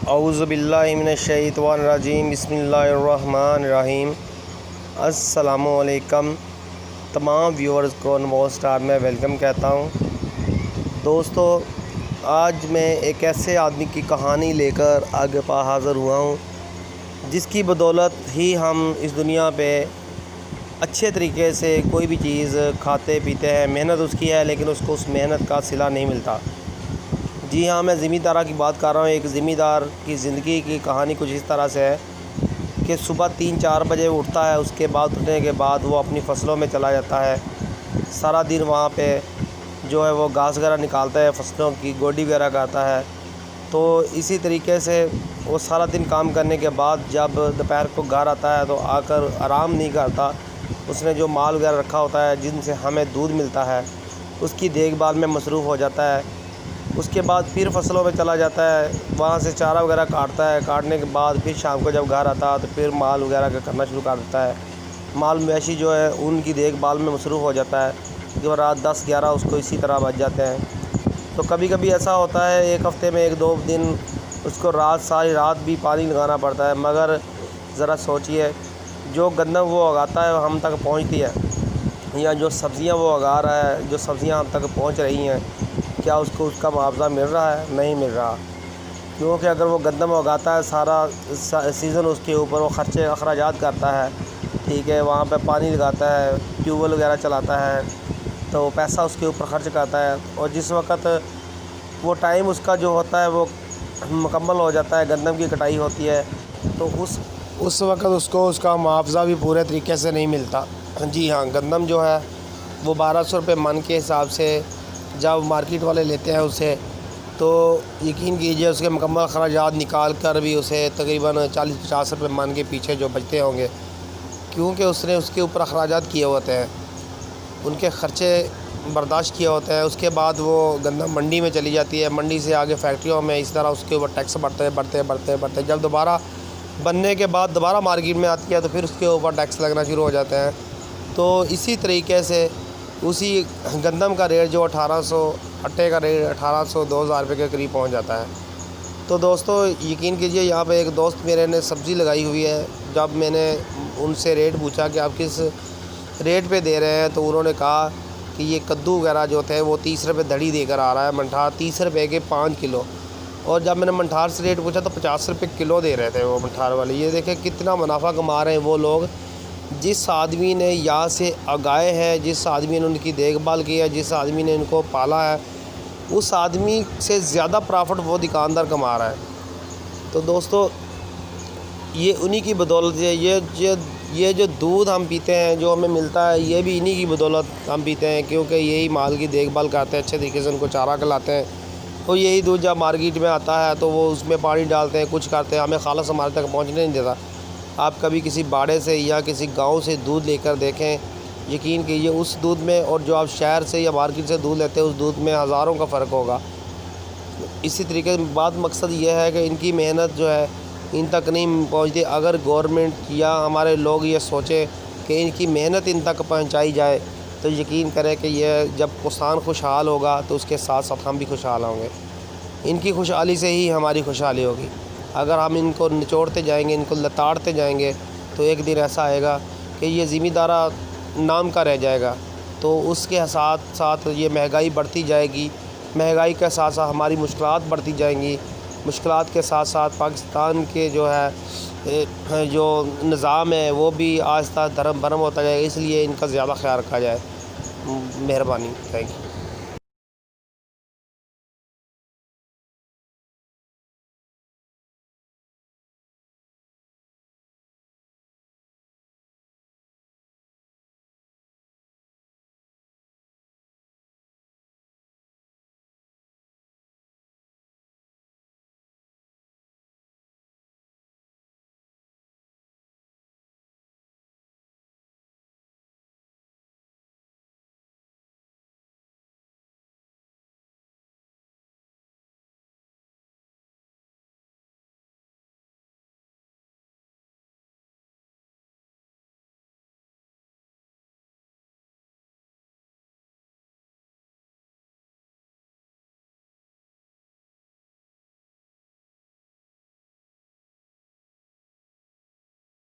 اعوذ باللہ من الشیطان الرجیم بسم اللہ الرحمن الرحیم۔ السلام علیکم تمام ویورز کو نمو اسٹار میں ویلکم کہتا ہوں۔ دوستو، آج میں ایک ایسے آدمی کی کہانی لے کر آگے حاضر ہوا ہوں جس کی بدولت ہی ہم اس دنیا پہ اچھے طریقے سے کوئی بھی چیز کھاتے پیتے ہیں۔ محنت اس کی ہے لیکن اس کو اس محنت کا صلہ نہیں ملتا۔ جی ہاں، میں زمیندارہ کی بات کر رہا ہوں۔ ایک زمیندار کی زندگی کی کہانی کچھ اس طرح سے ہے کہ صبح 3-4 بجے اٹھتا ہے، اس کے بعد اٹھنے کے بعد وہ اپنی فصلوں میں چلا جاتا ہے۔ سارا دن وہاں پہ جو ہے وہ گھاس وغیرہ نکالتا ہے، فصلوں کی گوڈی وغیرہ کرتا ہے۔ تو اسی طریقے سے وہ سارا دن کام کرنے کے بعد جب دوپہر کو گھر آتا ہے تو آ کر آرام نہیں کرتا۔ اس نے جو مال وغیرہ رکھا ہوتا ہے جن سے ہمیں دودھ ملتا ہے اس کی دیکھ بھال میں مصروف ہو جاتا ہے۔ اس کے بعد پھر فصلوں میں چلا جاتا ہے، وہاں سے چارہ وغیرہ کاٹتا ہے۔ کاٹنے کے بعد پھر شام کو جب گھر آتا ہے تو پھر مال وغیرہ کا کرنا شروع کر دیتا ہے۔ مال مویشی جو ہے ان کی دیکھ بھال میں مصروف ہو جاتا ہے جو رات 10-11 اس کو اسی طرح بج جاتے ہیں۔ تو کبھی کبھی ایسا ہوتا ہے ایک ہفتے میں 1-2 دن اس کو ساری رات بھی پانی لگانا پڑتا ہے۔ مگر ذرا سوچئے، جو گندم وہ اگاتا ہے وہ ہم تک پہنچتی ہے، یا جو سبزیاں وہ اگا رہا ہے، جو سبزیاں ہم تک پہنچ رہی ہیں، کیا اس کو اس کا معاوضہ مل رہا ہے؟ نہیں مل رہا، کیونکہ اگر وہ گندم اگاتا ہے سارا سیزن اس کے اوپر وہ خرچے اخراجات کرتا ہے، ٹھیک ہے، وہاں پہ پانی لگاتا ہے، ٹیوب ویل وغیرہ چلاتا ہے، تو پیسہ اس کے اوپر خرچ کرتا ہے، اور جس وقت وہ ٹائم اس کا جو ہوتا ہے وہ مکمل ہو جاتا ہے، گندم کی کٹائی ہوتی ہے، تو اس وقت اس کو اس کا معاوضہ بھی پورے طریقے سے نہیں ملتا۔ جی ہاں، گندم جو ہے وہ 1200 روپے من کے حساب سے جب مارکیٹ والے لیتے ہیں اسے، تو یقین کیجئے اس کے مکمل اخراجات نکال کر بھی اسے تقریباً 40-50 روپے من کے پیچھے جو بچتے ہوں گے، کیونکہ اس نے اس کے اوپر اخراجات کیے ہوتے ہیں، ان کے خرچے برداشت کیے ہوتے ہیں۔ اس کے بعد وہ گندم منڈی میں چلی جاتی ہے، منڈی سے آگے فیکٹریوں میں، اس طرح اس کے اوپر ٹیکس بڑھتے جب دوبارہ بننے کے بعد دوبارہ مارکیٹ میں آتی ہے تو پھر اس کے اوپر ٹیکس لگنا شروع ہو جاتے ہیں۔ تو اسی طریقے سے اسی گندم کا ریٹ جو 1800، آٹے کا ریٹ 1800-2000 روپے کے قریب پہنچ جاتا ہے۔ تو دوستو یقین کیجئے، یہاں پہ ایک دوست میرے نے سبزی لگائی ہوئی ہے، جب میں نے ان سے ریٹ پوچھا کہ آپ کس ریٹ پہ دے رہے ہیں تو انہوں نے کہا کہ یہ کدو وغیرہ جو تھے وہ 30 روپے دھڑی دے کر آ رہا ہے، منٹھار 30 روپے کے 5 کلو، اور جب میں نے منٹھار سے ریٹ پوچھا تو 50 روپے کلو دے رہے تھے وہ منٹھار والے۔ یہ دیکھیں کتنا منافع کما رہے ہیں وہ لوگ، جس آدمی نے یہاں سے اگائے ہیں، جس آدمی نے ان کی دیکھ بھال کی ہے، جس آدمی نے ان کو پالا ہے، اس آدمی سے زیادہ پرافٹ وہ دکاندار کما رہا ہے۔ تو دوستو یہ انہی کی بدولت ہے، یہ جو دودھ ہم پیتے ہیں جو ہمیں ملتا ہے یہ بھی انہی کی بدولت ہم پیتے ہیں، کیونکہ یہی مال کی دیکھ بھال کرتے ہیں، اچھے طریقے سے ان کو چارہ کھلاتے ہیں، اور یہی دودھ جب مارکیٹ میں آتا ہے تو وہ اس میں پانی ڈالتے ہیں، کچھ کرتے ہیں، ہمیں خالص ہمارے تک پہنچنے نہیں دیتا۔ آپ کبھی کسی باڑے سے یا کسی گاؤں سے دودھ لے کر دیکھیں، یقین کیجئے اس دودھ میں اور جو آپ شہر سے یا مارکیٹ سے دودھ لیتے ہیں اس دودھ میں ہزاروں کا فرق ہوگا۔ اسی طریقے سے مقصد یہ ہے کہ ان کی محنت جو ہے ان تک نہیں پہنچتی۔ اگر گورنمنٹ یا ہمارے لوگ یہ سوچیں کہ ان کی محنت ان تک پہنچائی جائے تو یقین کریں کہ یہ جب کسان خوشحال ہوگا تو اس کے ساتھ ساتھ ہم بھی خوشحال ہوں گے۔ ان کی خوشحالی سے ہی ہماری خوشحالی ہوگی۔ اگر ہم ان کو نچوڑتے جائیں گے، ان کو لتاڑتے جائیں گے تو ایک دن ایسا آئے گا کہ یہ زمیندارہ نام کا رہ جائے گا۔ تو اس کے ساتھ ساتھ یہ مہنگائی بڑھتی جائے گی، مہنگائی کے ساتھ ساتھ ہماری مشکلات بڑھتی جائیں گی، مشکلات کے ساتھ ساتھ پاکستان کے جو ہے جو نظام ہے وہ بھی آہستہ دھرم برہم ہوتا جائے گا۔ اس لیے ان کا زیادہ خیال رکھا جائے۔ مہربانی، تھینک یو۔